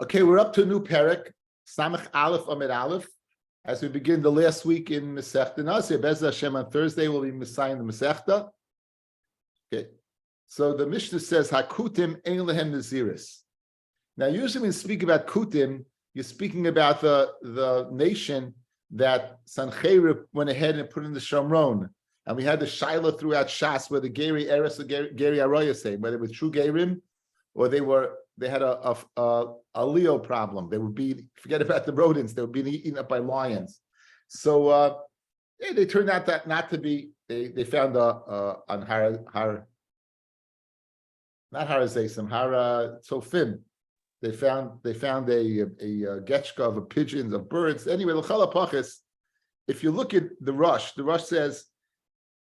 Okay, we're up to a new parak, Samach Aleph Amid Aleph, as we begin the last week in Masechta Nazir. Bez Hashem on Thursday we'll be Messiahing the Masechta. Okay, so the Mishnah says Hakutim Ein Lehem Naziris. Now, usually when you speak about Kutim, you're speaking about the nation that Sancheirib went ahead and put in the Shomron, and we had the Shaila throughout Shas where the Geri Eres, the Geri Aroya say whether they were true Gerim or they had a Leo problem. They would be, forget about the rodents, they were being eaten up by lions. So they turned out that not to be, they found on not Harazesim, Hara Tzofim. They found a getchka of pigeons, of birds. Anyway, l'chala pachis, if you look at the Rush says,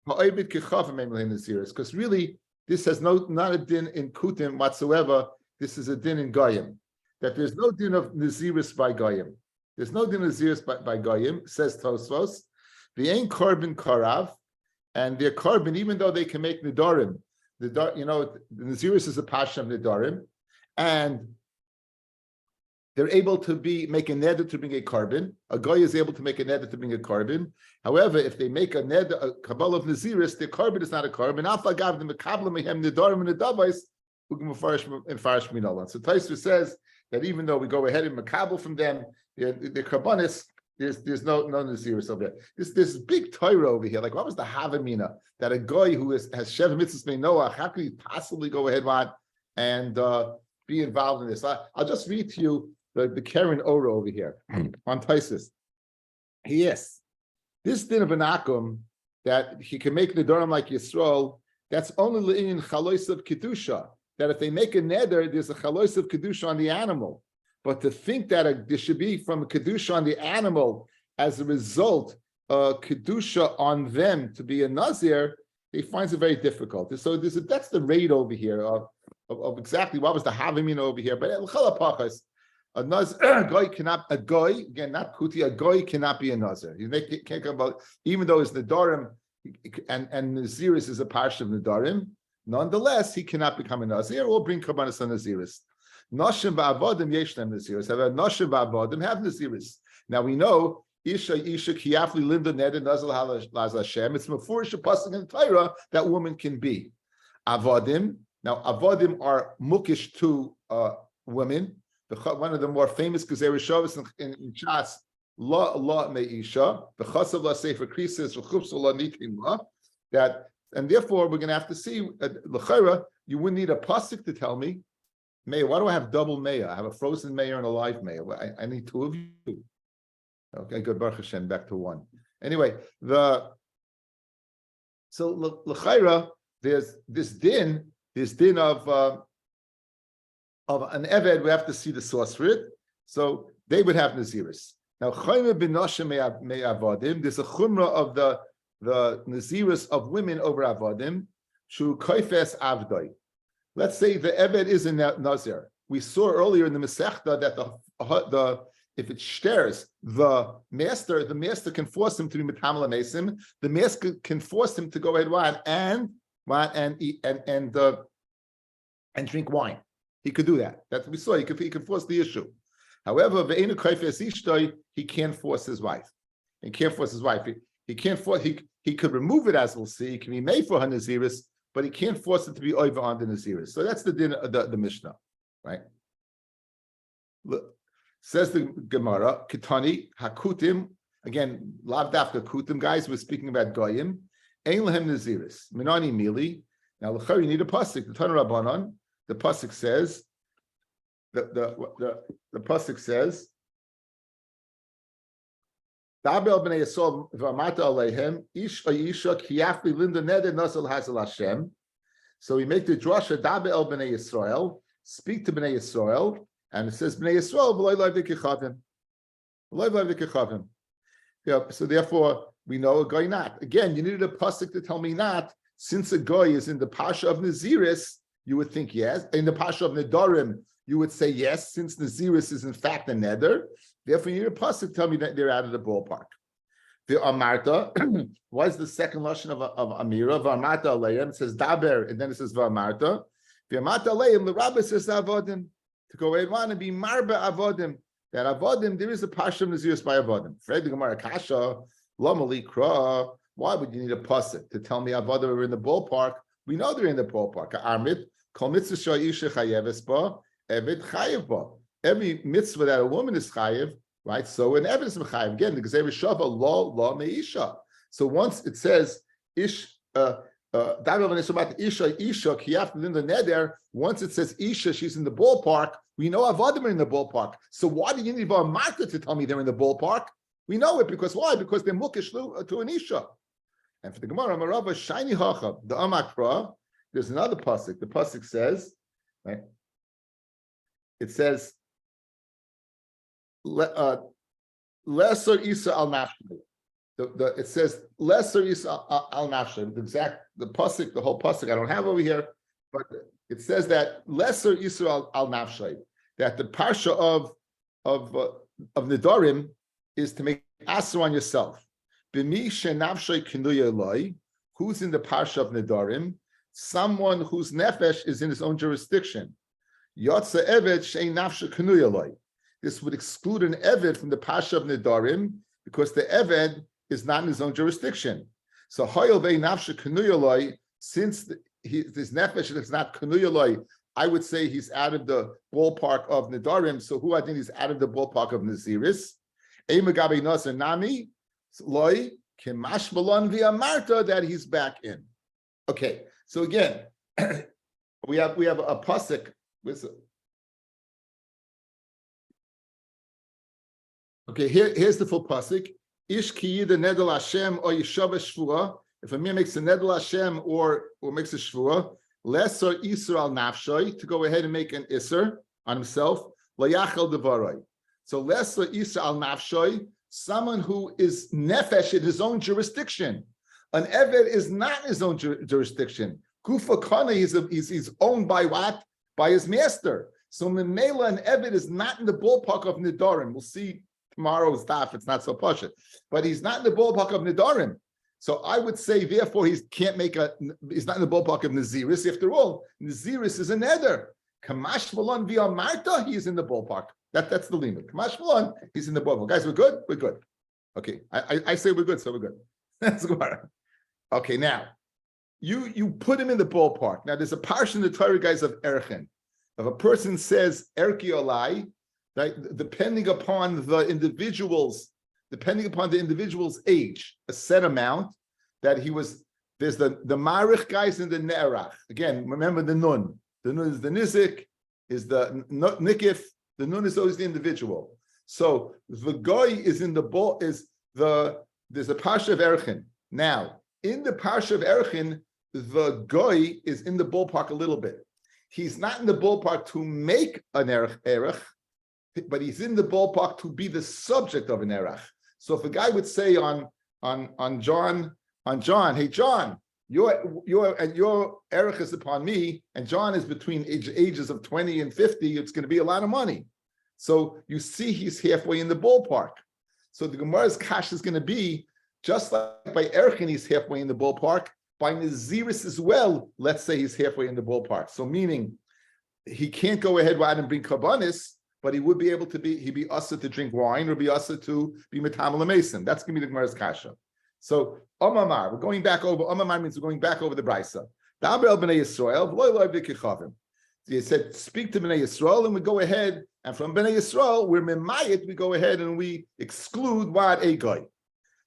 because really this has not a din in Kutim whatsoever. This is a din in Goyim. That there's no din of Naziris by Goyim. There's no din of Naziris by Goyim, says Tosfos. The ain't Korban Karav, and their Korban, even though they can make Nidorim, the Naziris is a passion of Nidorim, and they're able to make a neder to bring a carbon. A goy is able to make a neder to bring a carbon. However, if they make a neder, a kabbalah of naziris, the carbon is not a carbon. Alpha gav the mekabla mehem nedarim and nedavais ugim farish minalan. So Taisva says that even though we go ahead and mekabel from them, the karbonis, there's no naziris over there. This big Torah over here. Like, what was the havamina that a goy who has sheva mitzvahs may Noah, how could he possibly go ahead and be involved in this? I'll just read to you the Karen Ora over here on Taisus. Yes, this din of Anakum that he can make the Nedarim like Yisrael, that's only in chalois of kedusha. That if they make a neder, there's a chalois of kedusha on the animal. But to think that there should be from a kedusha on the animal as a result, kedusha on them to be a nazir, he finds it very difficult. So that's the rate over here of exactly what was the havamina over here. But chalapachas. A goy cannot, again, not kuti, a goy cannot be a nazir. You can't come about, even though it's nedarim, and naziris is a parsha of nedarim, nonetheless, he cannot become a nazir or bring karbanos on naziris. Noshim va'avodim yesh them naziris. However, noshim va'avodim have naziris. Now we know, isha kiyafli linda neder nazal halaz Hashem. It's mefurish pasuk in the Torah that woman can be avodim. Now avodim are mukish to women. One of the more famous Gezerah Shavas in Chas, La Meisha, the Chasav La Sefer Krisis, Chupsa La Nitim La, that, and therefore we're going to have to see, L'chaira, you wouldn't need a pasuk to tell me, Meir, why do I have double Meir? I have a frozen Meir and a live Meir. I need two of you. Okay, good, Baruch Hashem, back to one. Anyway, so L'chaira, there's this din of an Eved, we have to see the source for it. So they would have Naziris. Now, Chayme bin Noshe me Avodim, there's a chumrah of the Naziris of women over Avodim, Shu Koifes Avdoi. Let's say the Eved is in Nazir. We saw earlier in the Masechta that the if it stares, the master can force him to be Metamal Mesim, the master can force him to go ahead and eat and drink wine. He could do that. That's what we saw. He could force the issue. However, he can't force his wife. He can't force his wife. He can't force. He could remove it, as we'll see. He can be made for her naziris, but he can't force it to be over on the naziris. So that's the din, the Mishnah, right? Look, says the Gemara, Kitani Hakutim. Again, lav dafka kutim, guys. We're speaking about goyim. Ein lehem naziris. Minani mili. Now, l'chari, you need a pasuk. The Tana Rabbanon. The pasuk says, the pasuk says, Dabel b'nei Yisrael v'amata aleihem ish isha kiyafli linda neder nasal hazal Hashem. So we make the drasha Dabel b'nei Yisrael, speak to b'nei Yisrael, and it says b'nei Yisrael v'loy loy v'kechavim. Yeah. So therefore we know a goy not. Again, you needed a pasuk to tell me not. Since a goy is in the pasha of Naziris, you would think yes. In the Pasha of Nedarim, you would say yes, since Naziris is in fact a neder. Therefore, you need a pasuk to tell me that they're out of the ballpark. The Amarta was the second lashon of Amira. V'amarta aleim, it says daber, and then it says v'amarta. V'amarta aleim, the Rabbi says avodim. to go ahead and be marba avodim. That avodim, there is a parsha of Nazirus by avodim. Fred the Gemara Kasha, Lomali Kra. Why would you need a pasuk to tell me avodim are in the ballpark? We know they're in the ballpark. Armit, kol mitzvah sha'isha chayeves ba, eved chayev ba. Every mitzvah that a woman is chayev, right? So an eved is chayev. Again, the Gezer Shava lo meisha. So once it says ish. Isha, Kiyaf in the neder. Once it says Isha, she's in the ballpark. We know Avodim are in the ballpark. So why do you need a marker to tell me they're in the ballpark? We know it because why? Because they're mukish to an Isha. And for the Gemara, Marava shiny hacha the Amakra. There's another pasuk. The pasuk says, right? It says, lesser Isa al nafshi. It says lesser is al nafshay. The pasuk, the whole pasuk I don't have over here, but it says that lesser Yisrael al nafshay. That the parsha of Nedarim is to make asr on yourself. B'mi shenafshay kinuya eloi. Who's in the parsha of Nedarim? Someone whose nefesh is in his own jurisdiction. Yotza eved shein nafshay kinuya eloi. This would exclude an eved from the parsha of Nedarim because the eved is not in his own jurisdiction. So hoyel vei nafshe kanuyaloi, since his nefesh is not kanuyaloi, I would say he's out of the ballpark of Nedarim. So who I think is out of the ballpark of Naziris? Eimagabe Nazir Nami Loi Kimash Malon via Marta that he's back in. Okay, so again, we have a pasuk with. Okay, here's the full pasuk. Ish ki the nedel Hashem or yishava shvua. If a man makes a nedel Hashem or makes a shvua, lesser iser al nafshay, to go ahead and make an iser on himself. Layachel devaray. So lesser iser al nafshay, someone who is nefesh in his own jurisdiction. An eved is not in his own jurisdiction. Kufa kana, he's owned by what? By his master. So memela, an eved is not in the ballpark of Nedarim. We'll see tomorrow's daf, it's not so pashut, but he's not in the ballpark of Nedarim. So I would say, therefore, he's not in the ballpark of Naziris. After all, Naziris is a neder. Kamash Malon via Marta, he's in the ballpark. That's the limit. Kamash Malon, he's in the ballpark. Guys, we're good? We're good. Okay, I say we're good, so we're good. That's good. Okay, now, you put him in the ballpark. Now, there's a parsha in the Torah, guys, of Erchen. If a person says Erki Olai, right, depending upon the individual's age, a set amount that he was. There's the marich guys and the ne'erach. Again, remember the nun. The nun is the nizik, is the nikif. The nun is always the individual. So the goy is in the ball. There's a parsha of Erchin. Now in the parsha of Erchin, the goy is in the ballpark a little bit. He's not in the ballpark to make an erech, but he's in the ballpark to be the subject of an erech. So if a guy would say on John, hey John, your erech is upon me, and John is between ages of 20 and 50, it's going to be a lot of money. So you see he's halfway in the ballpark. So the Gemara's kash is going to be, just like by Erchin he's halfway in the ballpark, by Naziris as well, let's say he's halfway in the ballpark. So meaning he can't go ahead and bring Kabbanis, but he would be able to he'd be asa to drink wine or be asa to be metamal mason. That's going to be the Gemara's kasha. So Omamar, we're going back over. Omamar means we're going back over the Brisa. Daber b'nei Yisrael, v'lo loy v'kichavim. So he said, speak to b'nei Yisrael, and we go ahead, and from b'nei Yisrael, we're memayit, we go ahead and we exclude what a guy.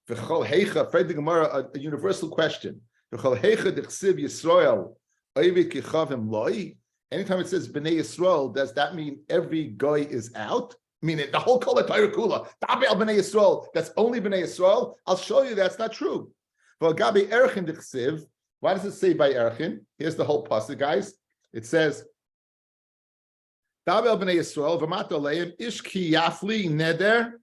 V'chol heicha, Fred the Gemara, a universal question. V'chol heicha d'chsiv Yisrael, oy v'kichavim loy. Anytime it says b'nei Yisrael, does that mean every guy is out? Meaning the whole kol Torah kula, Daber b'nei Yisrael, that's only b'nei Yisrael. I'll show you that's not true. V'gabi erchin d'chsiv. Why does it say by erchin? Here's the whole pasuk, guys. It says, Daber b'nei Yisrael v'mat aleim ish ki yafli neder,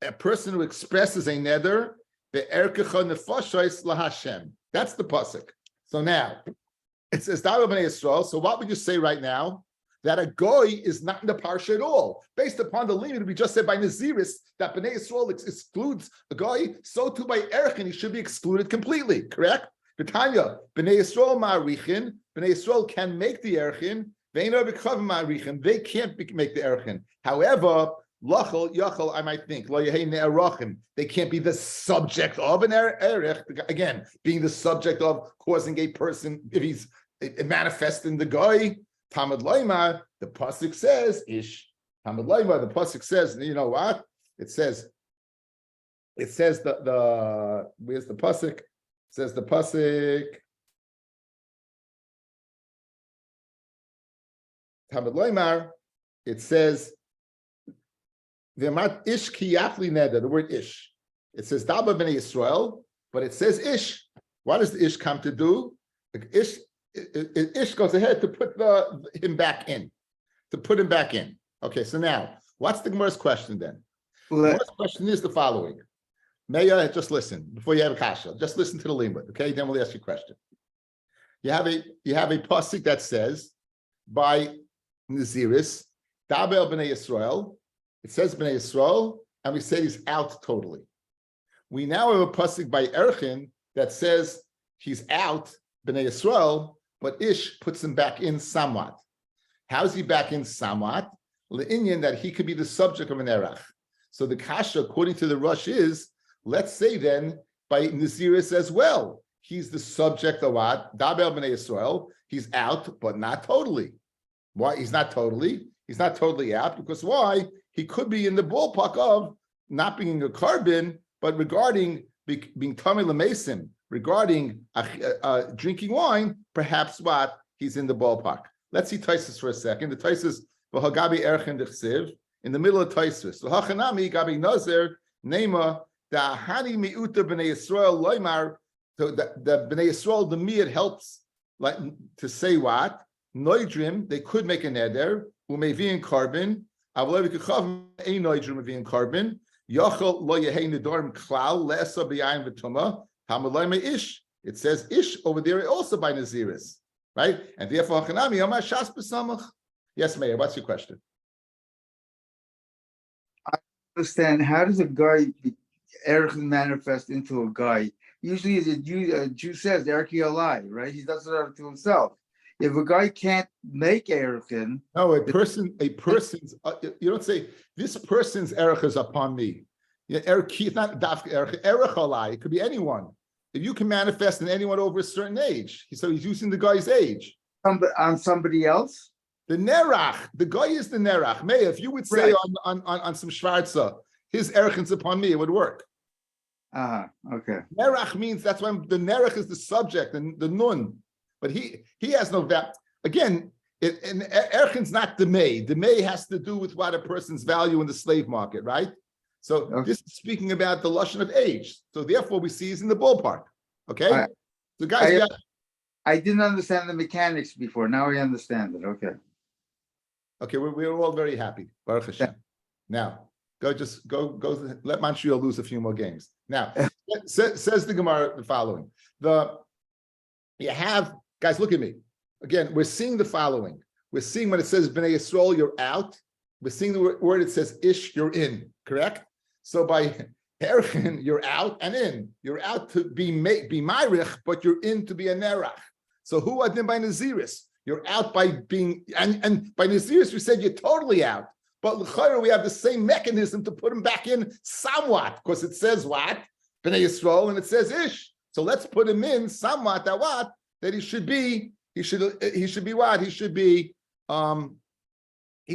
a person who expresses a neder be'erkecha nefashos lahashem. That's the pasuk. So now it says Daber b'nei Yisrael. So what would you say right now? That a goy is not in the parsha at all, based upon the limit we just said by Naziris that b'nei Yisrael excludes a goy. So too by erchin he should be excluded completely. Correct? B'tanya b'nei Yisrael ma'arichin. B'nei Yisrael can make the erchin They can't make the erchin. However, lachal yachal, I might think they can't be the subject of an erech. Again, being the subject of causing a person if he's manifesting the guy. Tamad Laimar, the pasuk says ish. Tamad Laimar, the pasuk says, you know what? It says the where's the pasuk? It says the pasuk. Tamad Laimar, it says V'amat ish ki yafli neder, the word ish. It says Daba b'nei Yisrael, but it says ish. What does the ish come to do? Ish goes ahead to put him back in. Okay, so now, what's the Gemara's question then? The Gemara's question is the following. Meya, just listen before you have a kasha. Just listen to the limud, okay? Then we'll ask you a question. You have a pasuk that says by Naziris, Dabel b'nei Yisrael. It says b'nei Yisrael, and we say he's out totally. We now have a pasuk by Erchin that says he's out b'nei Yisrael, but Ish puts him back in somewhat. How's he back in somewhat? Le'inyan that he could be the subject of an erach. So the kasha, according to the Rush, is let's say then by Naziris as well, he's the subject of what? Dabel b'nei Yisrael. He's out, but not totally. Why? He's not totally. He's not totally out because why? He could be in the ballpark of not being a carbon, but regarding being tamei l'mesim, regarding drinking wine, perhaps what? He's in the ballpark. Let's see Taisus for a second. The Taisus, v'hagabi erchen d'chsiv, in the middle of Taisus. V'hachanami gabi nazir, nema, da'ahani mi'uta b'nei Yisrael loymar, so the b'nei Yisrael, the miyad helps like to say what? Noidrim, they could make a neder, umevian carbon, avlevi kachav ein noidrim mevian carbon, yachol lo yehei nedarim klal, le'esa b'yayin v'tuma, hamalayme ish. It says ish over there also by Naziris, right? And therefore, Hanami, Yom HaShas B'samach. Yes, Mayor, what's your question? I understand. How does a guy Erech manifest into a guy? Usually, as a Jew says, Erech Yalai, right? He does it to himself. If a guy can't make Erechin, no, a person's. You don't say this person's Erech is upon me. Erech, it's not Daf Erech Alai. It could be anyone. If you can manifest in anyone over a certain age, so he's using the guy's age. On somebody else? The Nerach, the guy is the Nerach. May, if you would say right. on some Schwarza, his Erechin's upon me, it would work. Okay. Nerach means that's why the Nerach is the subject and the Nun. But he has no value. Again, and Erchin's not the May. The May has to do with what a person's value in the slave market, right? So this is speaking about the lashon of age. So therefore, we see he's in the ballpark. Okay, so guys, I didn't understand the mechanics before. Now I understand it. Okay. Okay, we're all very happy. Baruch Hashem. Now, go. Let Montreal lose a few more games. Now, says the Gemara the following: guys, look at me. Again, we're seeing the following. We're seeing when it says B'nai Yisrael, you're out. We're seeing the word it says Ish, you're in. Correct? So by Erchin, you're out and in. You're out to be Myrich, but you're in to be a Nerach. So who are then by Naziris? You're out by being, and by Naziris, we said you're totally out. But l'chayra, we have the same mechanism to put him back in somewhat, because it says what? B'nai Yisrael, and it says Ish. So let's put him in somewhat that what? That he should be what? He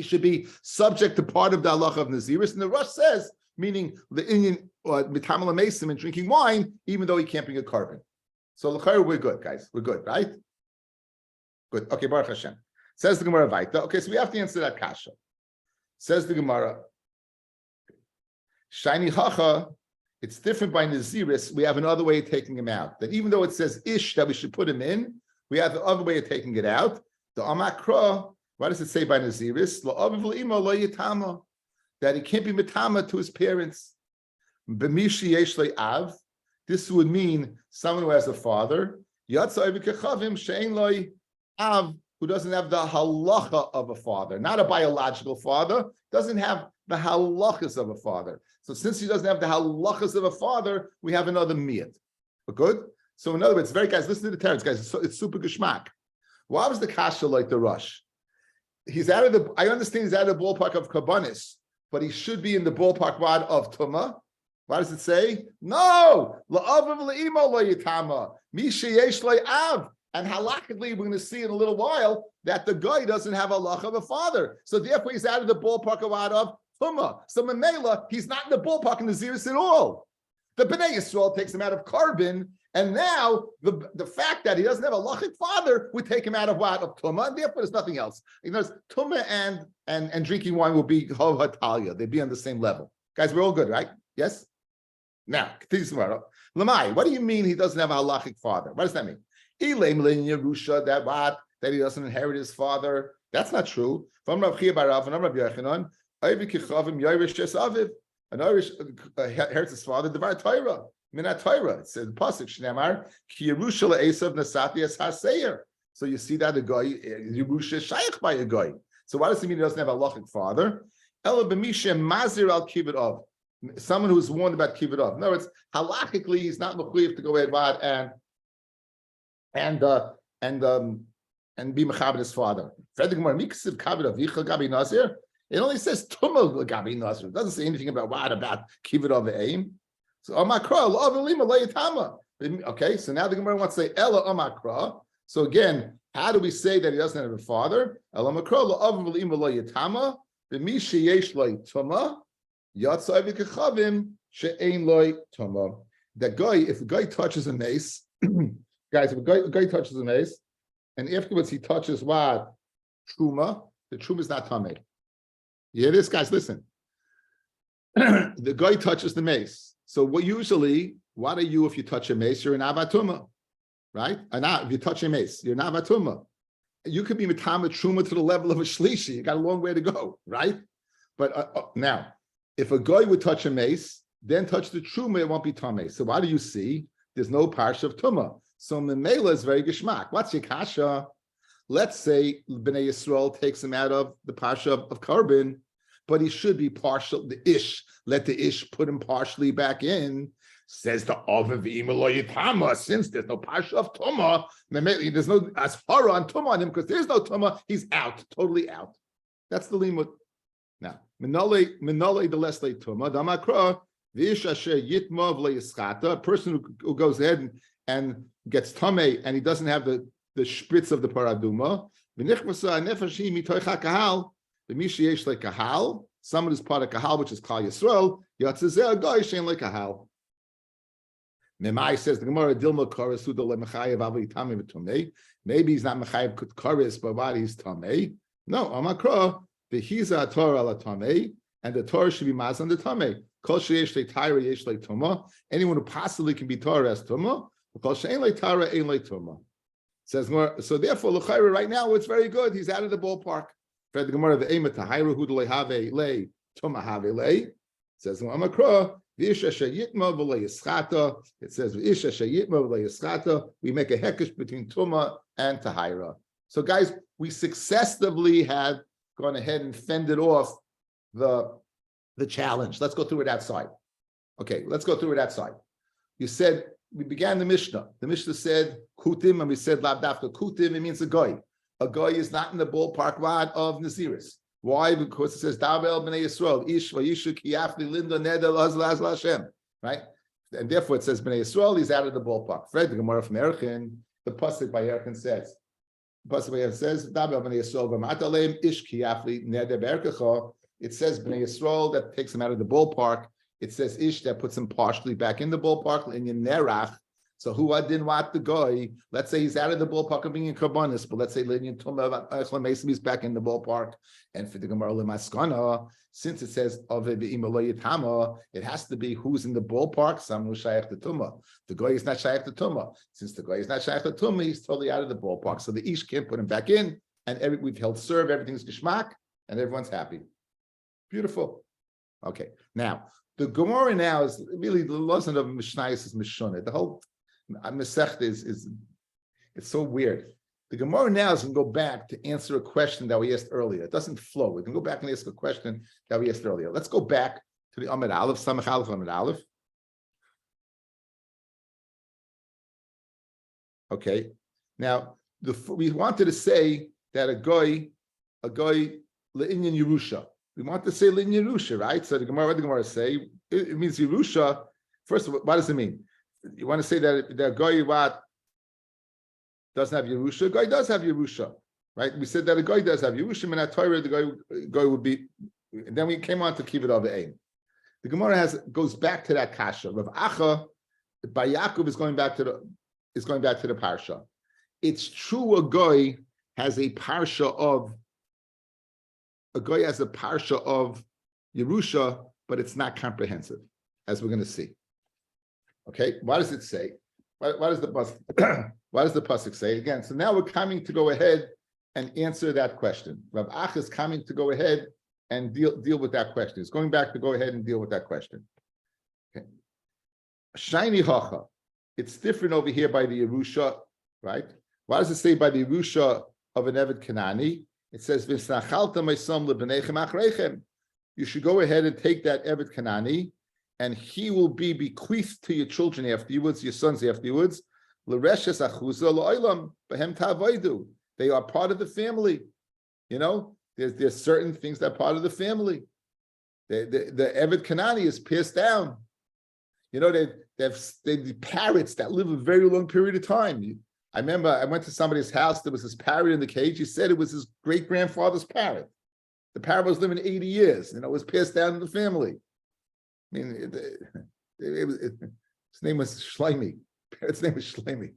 should be subject to part of the halacha of Naziris. And the Rush says, meaning the Indian mitamala mesim and drinking wine, even though he can't bring a carbon. So l'chayr, we're good, guys. We're good, right? Good. Okay, Baruch Hashem. Says the Gemara Vaita. Okay, so we have to answer that kasha. Says the Gemara, Shiny Hacha, it's different by Naziris. We have another way of taking him out. That even though it says Ish that we should put him in, we have the other way of taking it out. The Amakra, what does it say by Naziris? That he can't be mitama to his parents. This would mean someone who has a father, who doesn't have the halacha of a father, not a biological father, doesn't have the halachas of a father. So since he doesn't have the halachas of a father, we have another miyat. Good? So in other words, guys, listen to the teretz, guys. It's super geschmack. Why was the kasha like the Rush? he's out of the. I understand he's out of the ballpark of Kabbanis, but he should be in the ballpark wad of Tuma. What does it say? No, la'av le'imo lo yitama misha yesh av. And halachically, we're going to see in a little while that the guy doesn't have a lach of a father, so therefore he's out of the ballpark of wad of Tuma. So Mamela, he's not in the ballpark in the Naziris at all. The Bnei Yisrael takes him out of carbon, and now the fact that he doesn't have a lachic father would take him out of what? Of Tumah, and therefore there's nothing else. You know, Tumah and drinking wine will be Hov Hatalia. They'd be on the same level. Guys, we're all good, right? Yes? Now, continue tomorrow. Lamai, what do you mean he doesn't have a halachic father? What does that mean? Ilaim lin Yerusha, that he doesn't inherit his father. That's not true. From Rav Chia bar Rav and Rav Yochanan, Oivi kichavim Yorish es Aviv. An Irish inherits his father, the Torah. Minat Torah. It says pasuk Shneimar ki Yerusha le'esav nasati es haseir. So you see that the guy Yerusha is shaykh by a guy. So what does it mean he doesn't have a halachic father? Ela b'mishem mazir al kivud of. Someone who's warned about kivud of. In other words, halachically he's not mechuyev to go ahead and be mechaber his father. It only says tumah gabi nazir. It doesn't say anything about kivud of aim. So okay, so now the Gemara wants to say ella amakra. So again, how do we say that he doesn't have a father? Ella amakra lo yitama b'mi sheyesh lo tumah yatzai v'kechavim she'ein lo tumah. That guy, if a guy touches a mace, guys, if a guy touches a mace, and afterwards he touches what? Truma. The truma is not tamei. You hear this, guys? Listen. The guy touches the mace. So what are you if you touch a mace? You're an avatuma, right? If you touch a mace, you're an avatuma. You could be mitama truma to the level of a shlishi. You got a long way to go, right? But now, if a guy would touch a mace, then touch the truma, it won't be tamei. So what do you see? There's no parsha of tuma. So memela is very geshmak. What's your kasha? Let's say Bnei Yisrael takes him out of the parsha of carbon, but he should be partial. The ish, let the ish put him partially back in. Says the Aviv Imelo Yitama, since there's no parsha of tuma, there's no ashara on tuma on him because there's no tuma. He's out, totally out. That's the limud. Now, minole the lesle tuma damakra v'ish asher yitmav leyischata. A person who goes ahead and gets tamei and he doesn't have the spritz of the paraduma. Someone who's part of kahal, which is Klal Yisrael. Yatzezeh guy shein like kahal. Memai says the Gemara Dilma Koris who the lemechayev avli tamei v'tumei. Maybe he's not mechayev Koris, but what he's tamei. No, Amakra the hiza Torah la tamei, and the Torah should be maz on the tamei. Kol sheyesh le Torah yesh le tuma. Anyone who possibly can be Torah as tuma. Kol she'ein le Torah ein le tuma. Says more. So therefore, l'chayra right now it's very good. He's out of the ballpark. For the Gemara of Eima Tahira Hu Have Le Tuma Have Le says Amakra V'Isha Sheyitma V'Le Yischata. It says V'Isha Sheyitma V'Le Yischata. We make a hekesh between Tuma and Tahira. So guys, we successively have gone ahead and fended off the challenge. Let's go through it outside. Okay, let's go through it outside. You said we began the Mishnah. The Mishnah said Kutim, and we said Lav Dafka Kutim. It means a guy. A guy is not in the ballpark rod of Naziris. Why? Because it says Davel Bnei Yisrael Ish Vayishu Kiyafli Linda Nedel Azla Hashem. Right, and therefore it says Bnei Yisrael. He's out of the ballpark. Fred the Gemara from Erchin. The pasuk by Erchin says. The pasuk by Erchin says Davel Bnei Yisrael V'Mataleim Ish Kiyafli Neder Berkecha. It says Bnei Yisrael that takes him out of the ballpark. It says Ish that puts him partially back in the ballpark in Nerach. So who didn't want the guy? Let's say he's out of the ballpark of being in Karbonis, but let's say he's back in the ballpark. And for the Gemara Lemaskana, since it says it has to be who's in the ballpark, someone who's shaykh to Tumah. The guy is not shaykh to Tumah. Since the guy is not shaykh to Tumah, he's totally out of the ballpark. So the Ish can't put him back in, and we've held serve, everything's geshmak, and everyone's happy. Beautiful. Okay, now the Gemara now is really the lesson of Mishnayos is Mishonah. The whole Masechta is it's so weird. The Gemara now is going to go back to answer a question that we asked earlier. It doesn't flow. We can go back and ask a question that we asked earlier. Let's go back to the Amid Aleph, Samach Aleph, Amid Aleph. Okay. Now, we wanted to say that a guy a guy le'inyan Yerusha. We want to say le'inyan Yerusha, right? So what the Gemara say? It means Yerusha. First of all, what does it mean? You want to say that the guy what doesn't have Yerusha? A guy does have Yerusha, right? We said that a guy does have Yerusha, and at Torah the guy would be. And then we came on to keep it over aim. The Gemara goes back to that kasha. Rav Acha by Yaakov is going back to the parsha. It's true a guy has a parsha of Yerusha, but it's not comprehensive, as we're going to see. Okay, what does it say? What does the pasuk say again? So now we're coming to go ahead and answer that question. Rav Acha is coming to go ahead and deal with that question. It's going back to go ahead and deal with that question. Okay. Shiny hacha. It's different over here by the Yerusha, right? What does it say by the Yerusha of an Eved Kanani? It says, "V'snachalta ma'isam lebenechem achreichem." You should go ahead and take that Eved Kanani, and he will be bequeathed to your children afterwards, your sons afterwards. L'reshes achuza la'olam b'hem ta'avodu. They are part of the family. You know, there's certain things that are part of the family. The Eved Kanani is passed down. You know, they've parrots that live a very long period of time. I remember I went to somebody's house. There was this parrot in the cage. He said it was his great-grandfather's parrot. The parrot was living 80 years, and it was passed down to the family. I mean, his name was Shlomi. Parrot's name was Shlomi.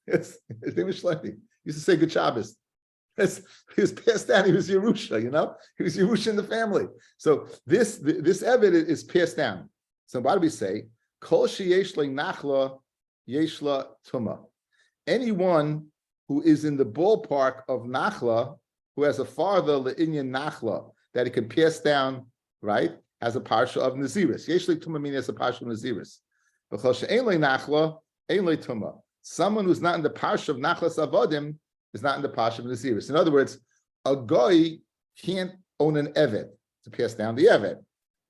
His name was Shlomi. He used to say good Shabbos. He was passed down. He was Yerusha, you know? He was Yerusha in the family. So this Eved is passed down. So what do we say? Kol sheyesh nachla yeshla tuma. Anyone who is in the ballpark of nachla, who has a father le'inyan nachla that he can pass down, right, has a parsha of naziris. Yeshli tuma means as a parsha of naziris. V'chol she'ein le nachla, ein le tuma. Someone who's not in the parsha of nachlas avodim is not in the parsha of naziris. In other words, a guy can't own an eved to pass down the eved.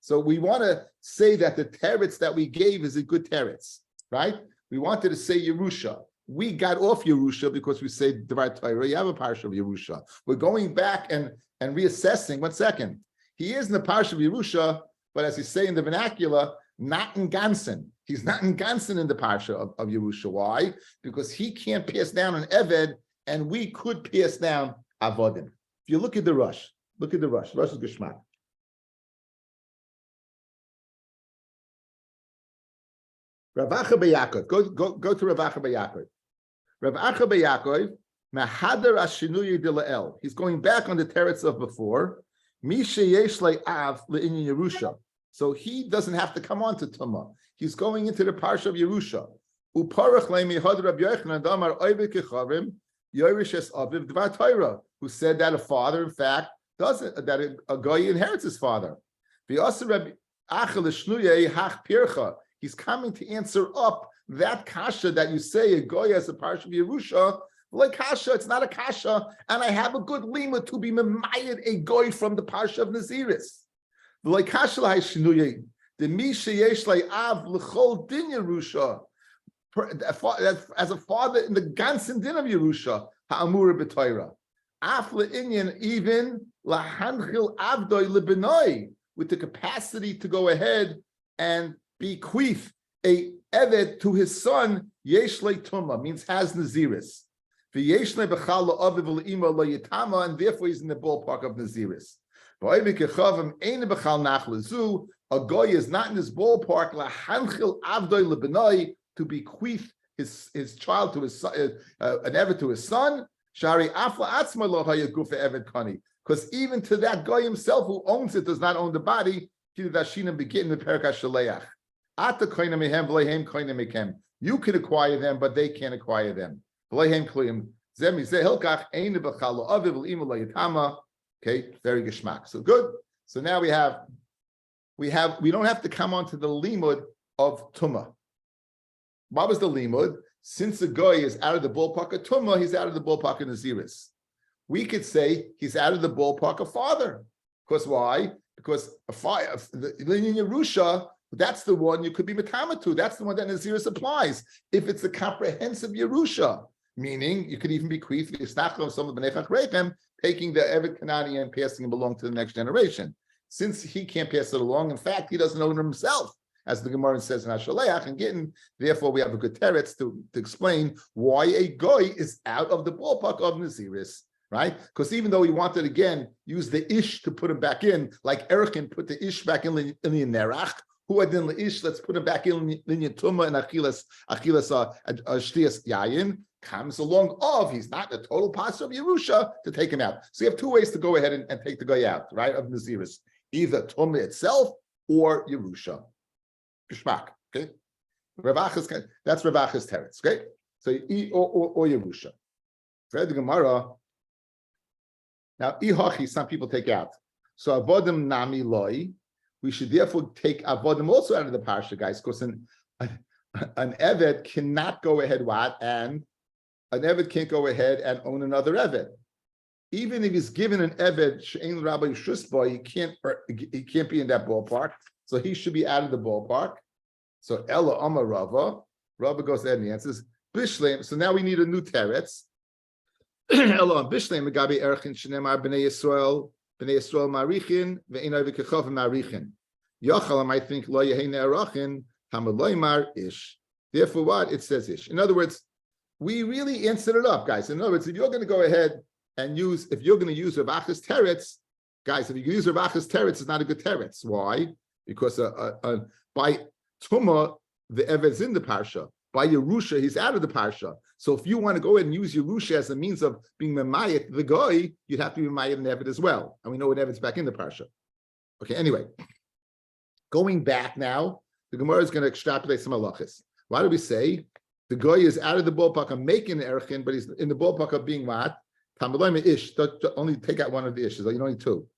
So we want to say that the teretz that we gave is a good teretz, right? We wanted to say Yerusha. We got off Yerusha because we say Devar Torah. You have a parsha of Yerusha. We're going back and reassessing. 1 second. He is in the parsha of Yerusha, but as you say in the vernacular, not in Gansen. He's not in Gansen in the parsha of Yerusha. Why? Because he can't pass down an Eved, and we could pass down Avodim. If you look at the Rush, Rush is Geshmak. Rav Acha B'Yakov. Go to Rav Acha B'Yakov. Rav Acha B'Yakov, Mahadar Ashinuyi Dila'el. He's going back on the teretz of before. Misha Yesh Le'av Le'inyan Yerusha. So he doesn't have to come on to Tumah. He's going into the parsha of Yerusha. Uparach Le'mihad Rabbi Yochanan Damar Oive Kechavim Yorish Es Aviv Dvar Torah, who said that a father, in fact, doesn't, that a guy inherits his father. V'yasa Rabbi Acha L'Shnuyei Hach Pircha. He's coming to answer up that kasha that you say a goy as a parsha of Yerusha. Like kasha, it's not a kasha, and I have a good lima to be memayed a goy from the parsha of Naziris. Like kasha la'ishinuye the misha yesh av l'chol din Yerusha as a father in the ganzen din of Yerusha ha'amura b'toira af le'inyan even lahanchil avdoi lebenoi with the capacity to go ahead and bequeath a eved to his son, yesh le tuma, means has naziris. V'yesh le b'chal la'aviv l'ima la'yitama, and therefore he's in the ballpark of naziris. V'oivi kechavim ein b'chal nach lezu, a goy is not in this ballpark, la'hanchil avdoi lebenoi, to bequeath his child to his son, an eved to his son, shari afla atzma lo hayagufa eved kani, because even to that guy himself who owns it does not own the body, kidashinim begin the perka shaleach. You can acquire them, but they can't acquire them. Okay, very geschmack. So good. So now we don't have to come on to the limud of Tumah. What was the limud? Since the guy is out of the ballpark of Tumah, he's out of the ballpark of Naziris. We could say he's out of the ballpark of father. Because why? Because the Yerusha, that's the one you could be metama to. That's the one that Naziris applies. If it's the comprehensive Yerusha, Meaning, you could even be queef of some of the Bnei taking the Evet Kanani and passing him along to the next generation. Since he can't pass it along, in fact, he doesn't own himself, as the Gemara says in Hashaleach and Gittin. Therefore, we have a good teretz to explain why a goy is out of the ballpark of Naziris, right? Because even though he wanted, again, use the ish to put him back in, like Erichin put the ish back in the Nerach, who adin the ish, let's put him back in the Tuma and Achilas Shtiyas Yayin, comes along of, he's not the total pastor of Yerusha, to take him out. So you have two ways to go ahead and take the guy out, right, of Naziris. Either Tuma itself or Yerusha. Geschmack, okay? That's Ravacha's teretz, okay? So or Yerusha. Read the Gemara. Now, Ihachi, some people take out. So Avodim Nami Loi, we should therefore take Avodim also out of the parsha, guys, because an Eved cannot go ahead and an Eved can't go ahead and own another Eved. Even if he's given an Eved, She'ein Rabbi Shusba, he can't be in that ballpark. So he should be out of the ballpark. So Ella Amar Rava goes ahead and answers, Bishleim. So now we need a new teretz. Ella Bishleim, Megabi Erchin Shenemar Bnei Yisrael Marichin, Ve'inai V'kechav Marichin. Yochel, I might think, Lo Yehein Erachin, Hamaloimar Ish. Therefore, what? It says Ish. In other words, we really answered it up, guys. In other words, if you're going to go ahead and if you're going to use Ravacha's teretz, guys, if you use Ravacha's teretz, it's not a good teretz. Why? Because by Tuma, the Eved's in the parsha. By Yerusha, he's out of the parsha. So if you want to go ahead and use Yerusha as a means of being Memayit, the goy, you'd have to be Memayit an Eved as well. And we know an Eved's back in the parsha. Okay, anyway. Going back now, the Gemara is going to extrapolate some halachas. Why do we say the goy is out of the ballpark of making an erchin, but he's in the ballpark of being what? Tamalayim ish. Only take out one of the ishes. You don't need two.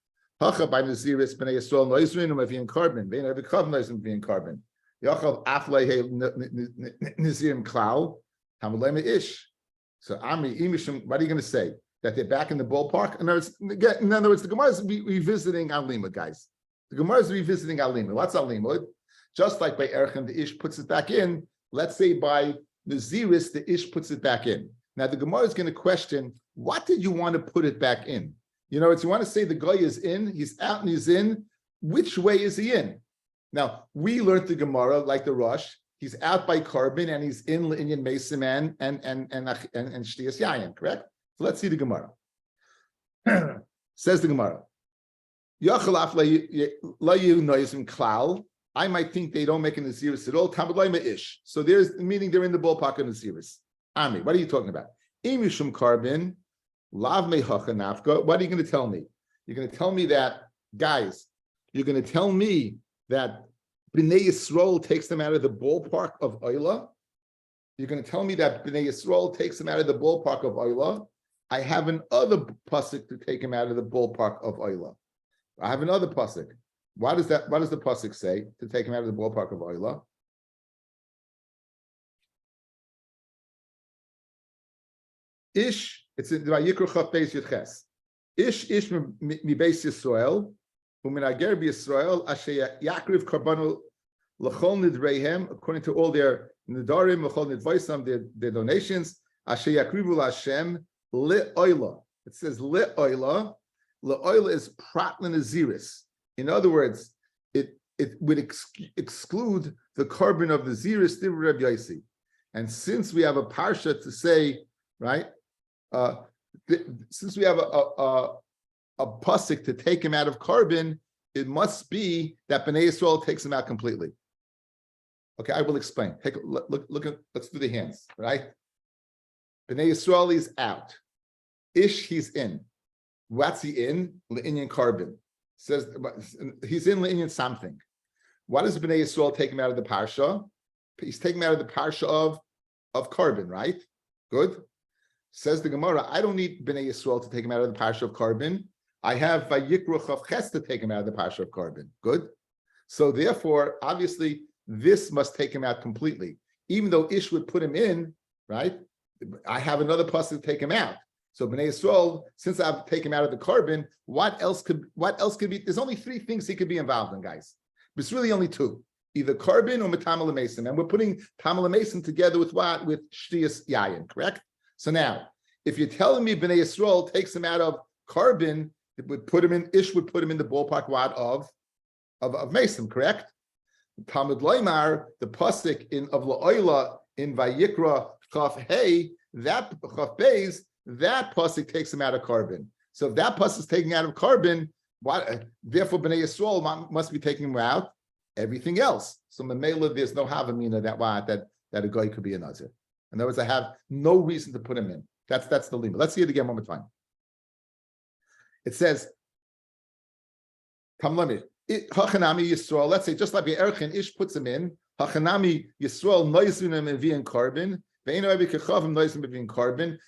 Hacha by Naziris b'nei Yisrael noizrin u'maviyin carbon. B'nei Avikav noizrin u'maviyin carbon. Yachav aflei Nazirim klal. Tamalayim ish. So Amri imishim. What are you going to say? That they're back in the ballpark? In other words, the Gemara is revisiting our limud, guys. The Gemara is revisiting our limud. What's our limud? Just like by Erchin, the ish puts it back in. Let's say by Naziris, the ish puts it back in. Now the Gemara is going to question, what did you want to put it back in? You know, it's you want to say the guy is in, he's out and he's in. Which way is he in? Now we learned the Gemara like the Rosh. He's out by carbon and he's in Inyan Mesim and Shtiyas Yayin, correct? So let's see the Gemara. Says the Gemara. Yachalaf layu noizim klal. I might think they don't make a Naziris at all. Tamadlayma ish. So there's meaning they're in the ballpark of Naziris. Ami, what are you talking about? Imishum carbon, lav mehacha nafka. What are you going to tell me? You're going to tell me that, guys, you're going to tell me that Bnei Yisrael takes them out of the ballpark of Oyla? You're going to tell me that Bnei Yisrael takes them out of the ballpark of Oyla? I have another pasuk to take him out of the ballpark of Oyla. I have another pasuk. What does the pasuk say to take him out of the ballpark of Oyla? Ish, it's in Vayikra Chaf Beis Yitches. Ish mi Beis Yisrael, u'minager b'Yisrael asher yakriv karbanu l'chol nidreihem, according to all their nidarim, l'chol nidvaisam, their donations, asher yakrivu l'Hashem le'oila. It says le'oila. Le'oila is prat l'naziris. In other words, it would exclude the carbon of the ziris divrei Rabbi Yossi. And since we have a parsha to say, right, since we have a pasuk to take him out of carbon, it must be that Bnei Yisrael takes him out completely. Okay, I will explain. Take a look at, let's do the hands, right? Bnei Yisrael is out. Ish, he's in. What's he in? Le'inyan carbon. Says he's in Le'inyan something. Why does Bnei Yisrael take him out of the parsha? He's taking him out of the parsha of carbon, right? Good. Says the Gemara, I don't need Bnei Yisrael to take him out of the parsha of carbon. I have Vayikra Chaf Ches to take him out of the parsha of carbon. Good. So therefore, obviously, this must take him out completely. Even though Ish would put him in, right? I have another pasuk to take him out. So Bnei Yisrael, since I've taken him out of the carbon, what else could be? There's only three things he could be involved in, guys. It's really only two. Either carbon or metamal mason. And we're putting tamal mason together with what? With shtiyas yayin, correct? So now, if you're telling me Bnei Yisrael takes him out of carbon, it would put him in, Ish would put him in the ballpark what of Mason, correct? Talmud Loimar, the pasuk in of La'oila in Vayikra Chaf Hey, that Chaf Beis, that pasuk takes him out of carbon. So if that pasuk is taking out of carbon, therefore Bnei Yisrael must be taking him out everything else. So Mamela, there's no Havamina that a guy could be a Nazir. In other words, I have no reason to put him in. That's the limit. Let's see it again one more time. It says, Tamlami, Hachanami Yisrael, let's say just like the Erchin Ish puts him in, Hachanami Yisrael noizunim and carbon, carbon.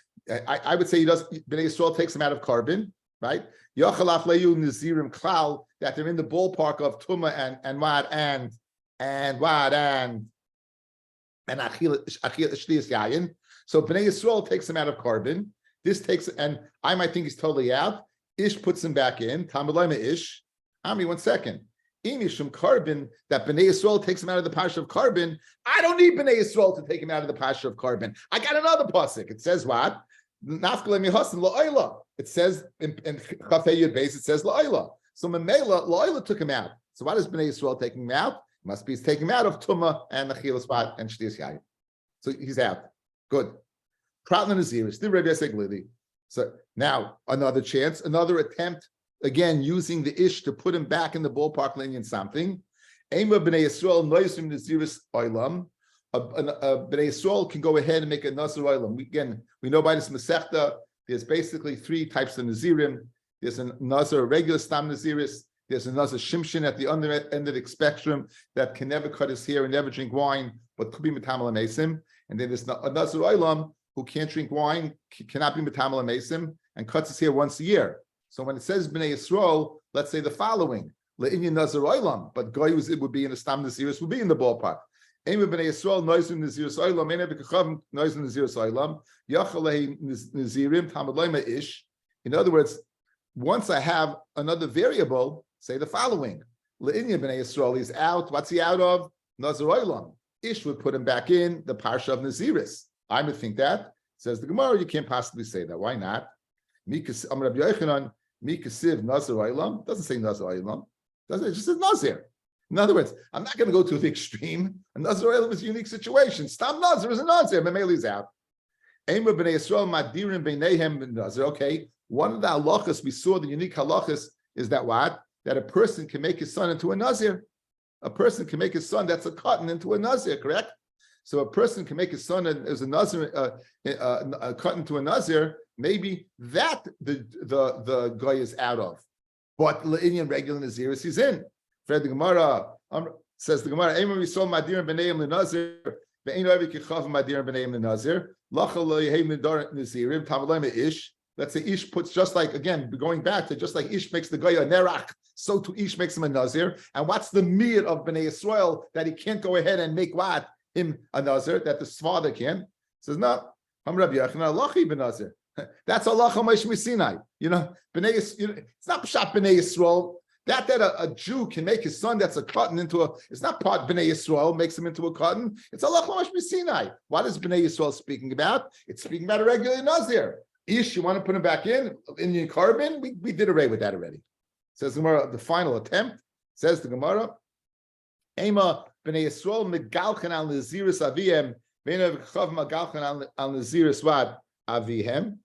I would say he does, Bnei Yisrael takes him out of carbon, right? Yachalaf leyu Nazirim Klal, that they're in the ballpark of Tuma and Wad and Achil Shliyas Yayin. So Bnei Yisrael takes him out of carbon. This takes, and I might think he's totally out. Ish puts him back in. Tamalema Ish. Ami, 1 second. Imishum carbon, that Bnei Yisrael takes him out of the pasha of carbon. I don't need Bnei Yisrael to take him out of the pasha of carbon. I got another pasuk. It says what? Nafkalem Yehosim La'oila. It says in Chafei Yud Beis, it says La'oila. So Mamela, La'oila took him out. So why does Bnei Yisrael take him out? Must be he's taking him out of Tuma and Achilas Spot and Shtiyas Yayin. So he's out. Good. Pratlan Nazir, still Rabbi Seglili. So now another chance, another attempt, again using the ish to put him back in the ballpark lane in something. Ema Bnei Yisrael noisim Naziris Oilam. Bnei Yisrael can go ahead and make a Nazir Oilam. We know by this Masechta, there's basically 3 types of Nazirim. There's a Nazir, a regular Stam Naziris. There's a Nazir Shimshin at the under end of the spectrum that can never cut his hair and never drink wine, but could be Metamal Mesim. And then there's a Nazir Oilam who can't drink wine, cannot be Metamal Mesim, and cuts his hair once a year. So when it says Bnei Yisrael, let's say the following: Le'inyan Nazir Oilam, but Goy it would be in the Stam Naziris, would be in the ballpark. Aim of Bnei Yisrael, Noizim Naziris Oilam, Ein Ebekachavim, Noizim Naziris Oilam, Yachalei Nazirim, Tamad Loima Ish. In other words, once I have another variable, say the following: Le'inyan Bnei Yisrael, he's out. What's he out of? Nazir Oilam. Ish would put him back in the parsha of Naziris. I would think that. Says the Gemara, you can't possibly say that. Why not? Rabbi Yochanan, Mikasiv Nazir Oilam, doesn't say Nazir Oilam. It just says Nazir. In other words, I'm not going to go to the extreme. A Nazir Oilam is a unique situation. Stam Nazir is a Nazir. Mameli is out. Ema Bnei Yisrael Madirim Bneihem Nazir. Okay, one of the halachas we saw, the unique halachas, is that what? That a person can make his son into a Nazir. A person can make his son that's a cotton into a Nazir, correct? So a person can make his son as a Nazir, a cotton to a Nazir. Maybe that the guy is out of, but Le'inyan regular Naziris he's in. Fred the Gemara says the Gemara, "Eimer Yisrael Madirim B'neim LeNazir, Ve'ein Oivik Yichav Madirim B'neim LeNazir, Lachal Le'yehem Nazirim Tamalema Ish." Let's say Ish puts, just like, again, going back to just like Ish makes the guy a Nerach, so to Ish makes him a Nazir. And what's the mir of Bnei Yisrael that he can't go ahead and make what? Him a Nazir, that the father can? Says, no, I'm Rabbi Yochanan, Lachi ben Nazir. That's Allah Moshe Sinai. It's not Pshat Bnei Yisrael. That a Jew can make his son that's a cotton into a, it's not part Bnei Yisrael makes him into a cotton. It's Allah Moshe Sinai. What is Bnei Yisrael speaking about? It's speaking about a regular Nazir. Ish, you want to put him back in your carbon? We did away with that already. Says the Gemara, the final attempt. Says the Gemara, Ema Bnei Yisrael megalchen al Naziris aviem, ve'enav chav megalchen al Naziris vad avihem.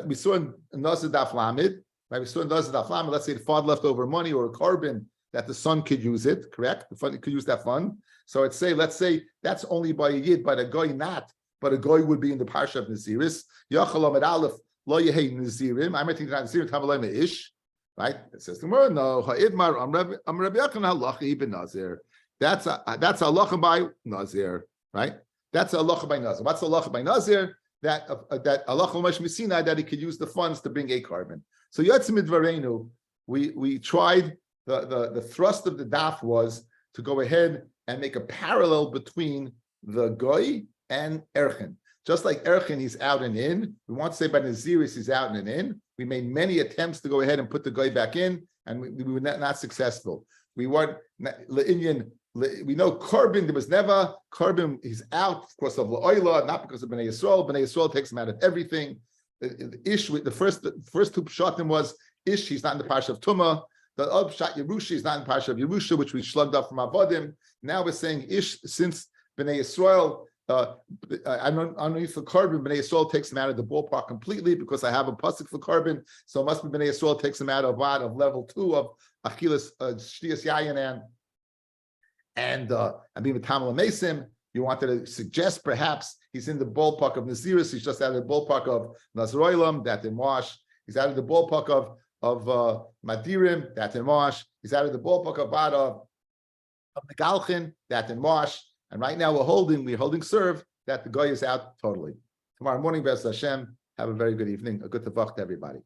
We saw in Nazir Daf Lamed, right? We saw in Nazir Daf Lamed, let's say the father left over money or a carbon that the son could use it, correct? The fund could use that fund. So let's say that's only by a yid, by the guy not, but a guy would be in the parsha of Naziris. Yachalam at Aleph, lo yehei Nazirim. I might think that Nazirim tamalei ish, right? It says the word no. Ha'idmar am Rabbi Yochanan halacha ibn Nazir. That's halacha by Nazir, right? That's halacha by Nazir. What's halacha by Nazir? That Allah Moshe Sinai, that he could use the funds to bring a carbon. So Yotzim Midvarenu, we tried, the thrust of the daf was to go ahead and make a parallel between the goy and Erchin. Just like Erchin, he's out and in. We want to say by Naziris, he's out and in. We made many attempts to go ahead and put the goy back in, and we were not successful. We weren't Indian. We know Korban, there was never Korban. He's out because of La'oila, not because of Bnei Yisrael. Bnei Yisrael takes him out of everything. Ish, the first two pshatim was Ish. He's not in the parsha of Tumah. The other pshat Yerusha is not in the parsha of Yerusha, which we slugged up from Avodim. Now we're saying Ish, since Bnei Yisrael. Underneath the Korban, Bnei Yisrael takes him out of the ballpark completely because I have a pasuk for Korban, so it must be Bnei Yisrael takes him out of what, of level 2 of Achilas Shtiyas Yayin and being Tamal Mesim. You wanted to suggest perhaps he's in the ballpark of Naziris. He's just out of the ballpark of Nazroilam, that in Wash. He's out of the ballpark of Madirim, that in Wash. He's out of the ballpark of Bad of Megalchin, that in Wash. And right now we're holding serve that the guy is out totally. Tomorrow morning, B'ez Hashem, have a very good evening. A good tavach to everybody.